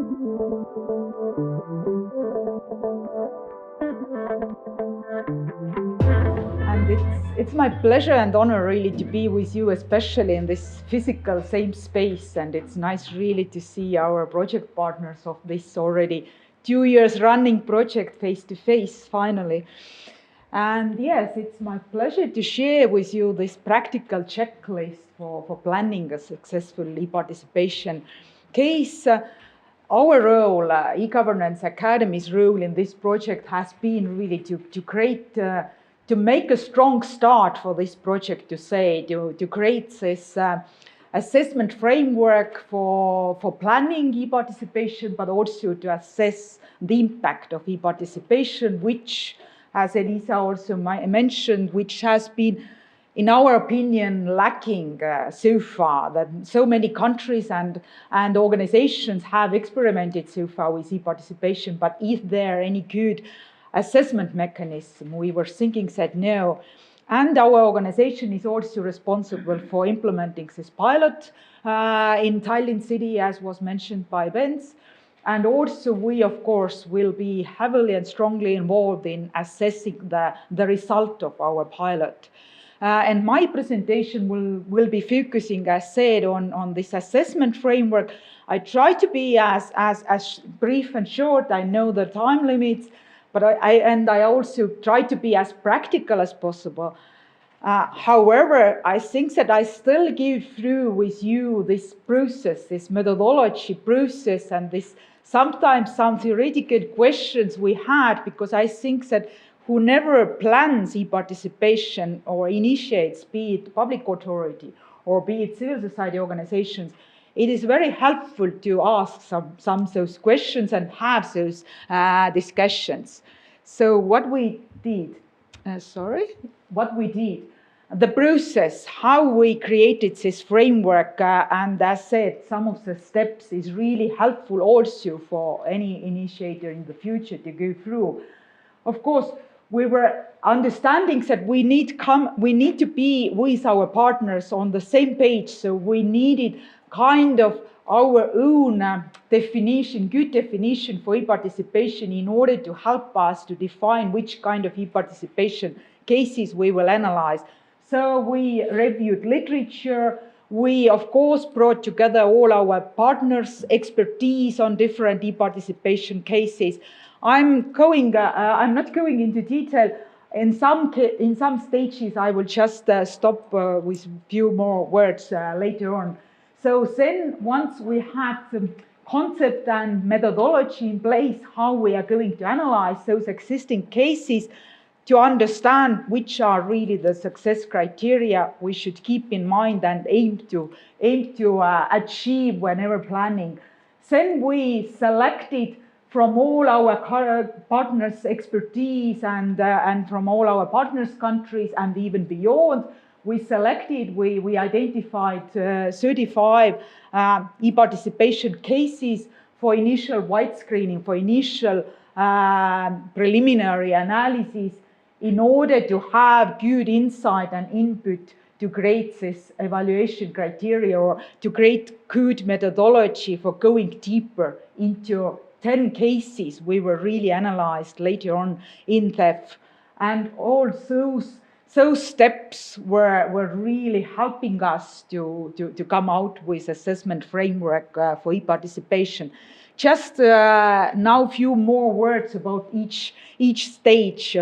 And it's my pleasure and honor really to be with you, especially in this physical same space. And it's nice really to see our project partners of this already 2 years running project face to face finally. And yes, it's my pleasure to share with you this practical checklist for planning a successful e-participation case. Our role, e-Governance Academy's role in this project has been really to create, to make a strong start for this project, to create this assessment framework for planning e-participation, but also to assess the impact of e-participation, which, as Elisa also mentioned, which has been, in our opinion, lacking so far, that so many countries and organizations have experimented so far with e-participation, but is there any good assessment mechanism? We were thinking, said no. And our organization is also responsible for implementing this pilot in Tallinn city, as was mentioned by Benz. And also we, of course, will be heavily and strongly involved in assessing the result of our pilot. And my presentation will be focusing, as said, on this assessment framework. I try to be as brief and short. I know the time limits, but I also try to be as practical as possible. However, I think that I still give through with you this process, this methodology process, and this sometimes some theoretical questions we had, because I think that whoever plans e-participation or initiates, be it public authority or be it civil society organizations, it is very helpful to ask some of those questions and have those discussions. So what we did, the process, how we created this framework, and as said, some of the steps is really helpful also for any initiator in the future to go through. Of course, we were understanding that we need to be with our partners on the same page, so we needed kind of our own definition, good definition for e-participation in order to help us to define which kind of e-participation cases we will analyze. So we reviewed literature. We, of course, brought together all our partners' expertise on different e-participation cases. I'm not going into detail. In some stages, I will just stop with a few more words later on. So then, once we had the concept and methodology in place, how we are going to analyze those existing cases to understand which are really the success criteria we should keep in mind and aim to achieve whenever planning. Then we selected from all our partners' expertise and from all our partners' countries and even beyond, we identified 35 e-participation cases for initial white screening, for initial preliminary analysis, in order to have good insight and input to create this evaluation criteria or to create good methodology for going deeper into 10 cases we were really analyzed later on in depth. And all those steps were really helping us to come out with assessment framework for e-participation. Just now a few more words about each stage.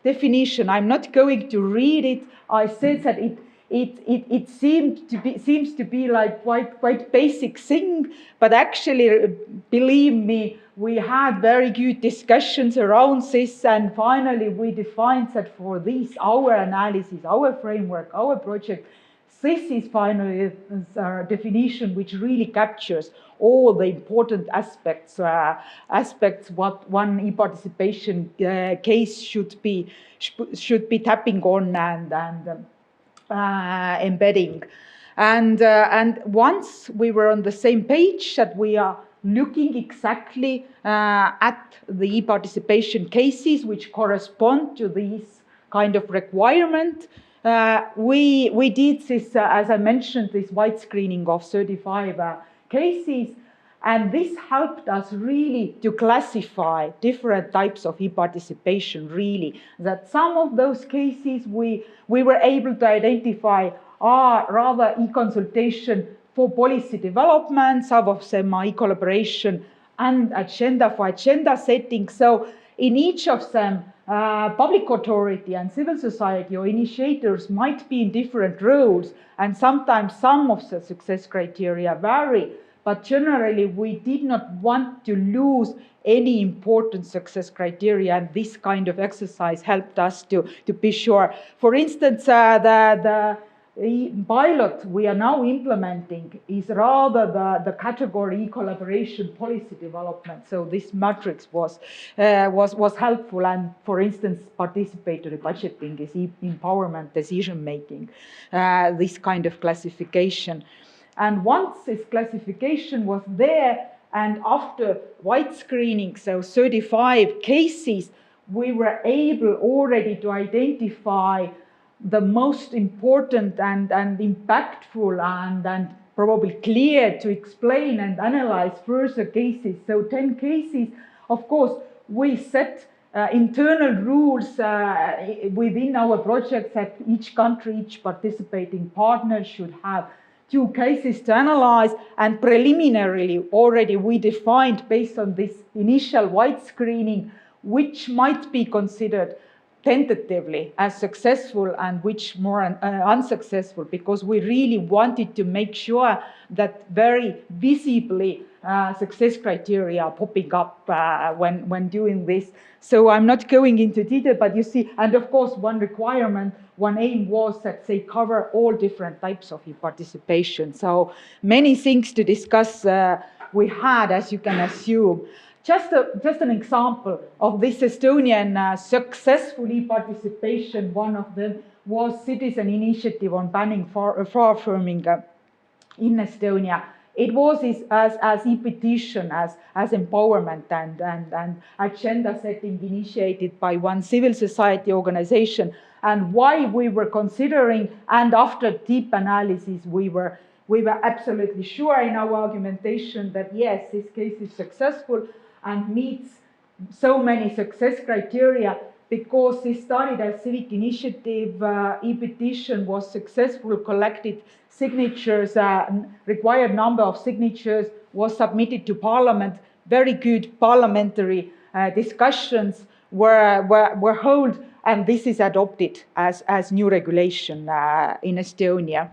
Definition, I'm not going to read it. I said that it seems to be like quite basic thing, but actually, believe me, we had very good discussions around this, and finally we defined that for this, our analysis, our framework, our project, this is finally our definition which really captures all the important aspects what one e-participation case should be tapping on and embedding. And once we were on the same page that we are looking exactly at the e-participation cases which correspond to these kind of requirement, we did this, as I mentioned, this wide screening of 35 cases. And this helped us really to classify different types of e-participation, really. That some of those cases we were able to identify are rather e-consultation for policy development, some of them are e-collaboration and agenda for agenda setting. So in each of them, public authority and civil society or initiators might be in different roles, and sometimes some of the success criteria vary. But generally, we did not want to lose any important success criteria, and this kind of exercise helped us to be sure. For instance, the pilot we are now implementing is rather the category collaboration policy development. So this matrix was helpful, and for instance, participatory budgeting is empowerment decision making. This kind of classification. And once this classification was there, and after white screening, so 35 cases, we were able already to identify the most important and impactful and probably clear to explain and analyze further cases. So 10 cases, of course, we set internal rules within our projects that each country, each participating partner should have 2 cases to analyze, and preliminarily already we defined, based on this initial white screening, which might be considered tentatively as successful and which more unsuccessful, because we really wanted to make sure that very visibly success criteria are popping up when doing this. So I'm not going into detail, but you see, and of course one requirement, one aim was that they cover all different types of participation. So many things to discuss we had, as you can assume. Just an example of this Estonian successful e-participation, one of them was citizen initiative on banning farming in Estonia. It was as e-petition, as empowerment and agenda setting initiated by one civil society organization. And why we were considering, and after deep analysis, we were absolutely sure in our argumentation that yes, this case is successful and meets so many success criteria, because this started as civic initiative, e-petition was successful, collected signatures, required number of signatures was submitted to Parliament, very good parliamentary discussions were held, and this is adopted as new regulation in Estonia.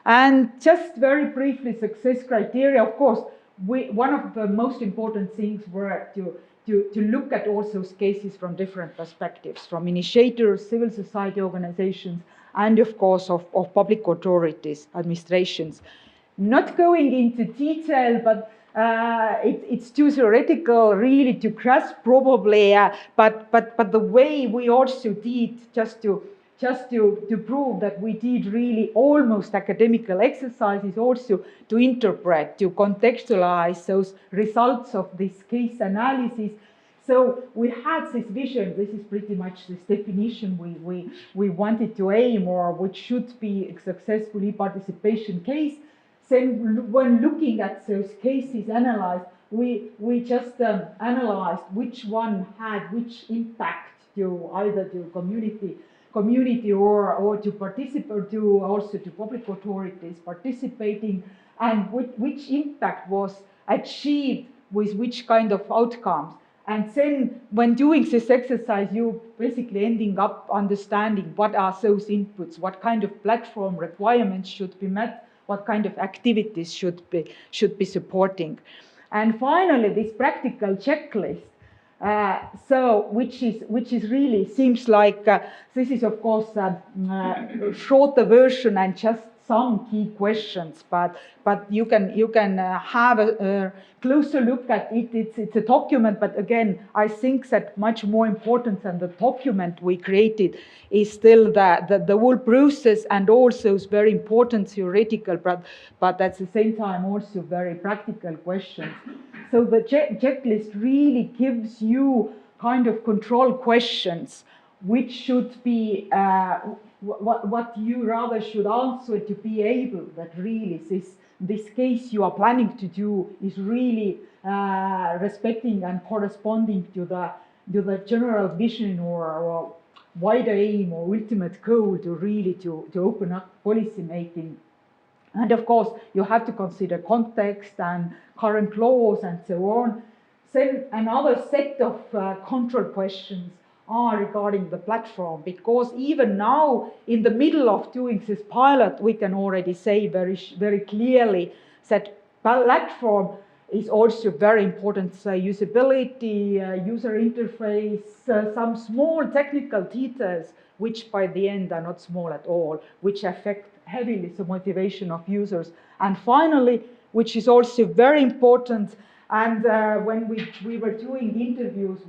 And just very briefly, success criteria, of course, one of the most important things were to look at all those cases from different perspectives, from initiators, civil society organizations, and of course of public authorities, administrations. Not going into detail, but it's too theoretical really to grasp probably, but the way we also did, just to prove that we did really almost academical exercises, also to interpret, to contextualize those results of this case analysis. So we had this vision, this is pretty much this definition we wanted to aim, or which should be a successful e-participation case. Then when looking at those cases analyzed, we just analyzed which one had which impact to either to community or to participate, to also to public authorities participating, and which impact was achieved with which kind of outcomes. And then when doing this exercise, you basically ending up understanding what are those inputs, what kind of platform requirements should be met, what kind of activities should be supporting. And finally, this practical checklist, which is really seems like this is of course a shorter version and just some key questions, but you can have a closer look at it. It's a document, but again, I think that much more important than the document we created is still the whole process, and also is very important theoretical, but at the same time also very practical questions. So the checklist really gives you kind of control questions, which should be what you rather should answer to be able that really this case you are planning to do is really respecting and corresponding to the general vision or wider aim or ultimate goal to really to open up policy making. And of course, you have to consider context and current laws and so on. Then another set of control questions are regarding the platform, because even now, in the middle of doing this pilot, we can already say very clearly that platform is also very important. Usability, user interface, some small technical details, which by the end are not small at all, which affect heavily the motivation of users. And finally, which is also very important, and when we were doing interviews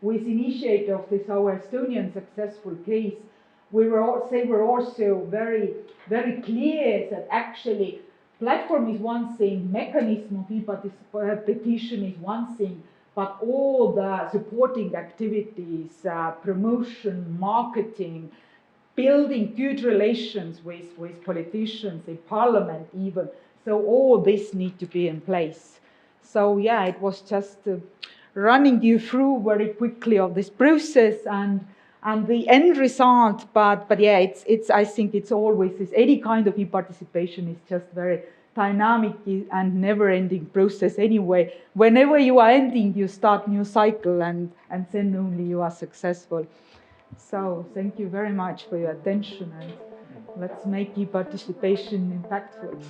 with initiator of this, our Estonian successful case, they were also very clear that actually platform is one thing, mechanism of e-petition is one thing, but all the supporting activities, promotion, marketing, building good relations with politicians in parliament even, so all this need to be in place. So yeah, it was just running you through very quickly of this process and the end result, but yeah, it's I think it's always this, any kind of e-participation is just very dynamic and never-ending process anyway. Whenever you are ending, you start new cycle, and then only you are successful. So thank you very much for your attention, and let's make e-participation impactful.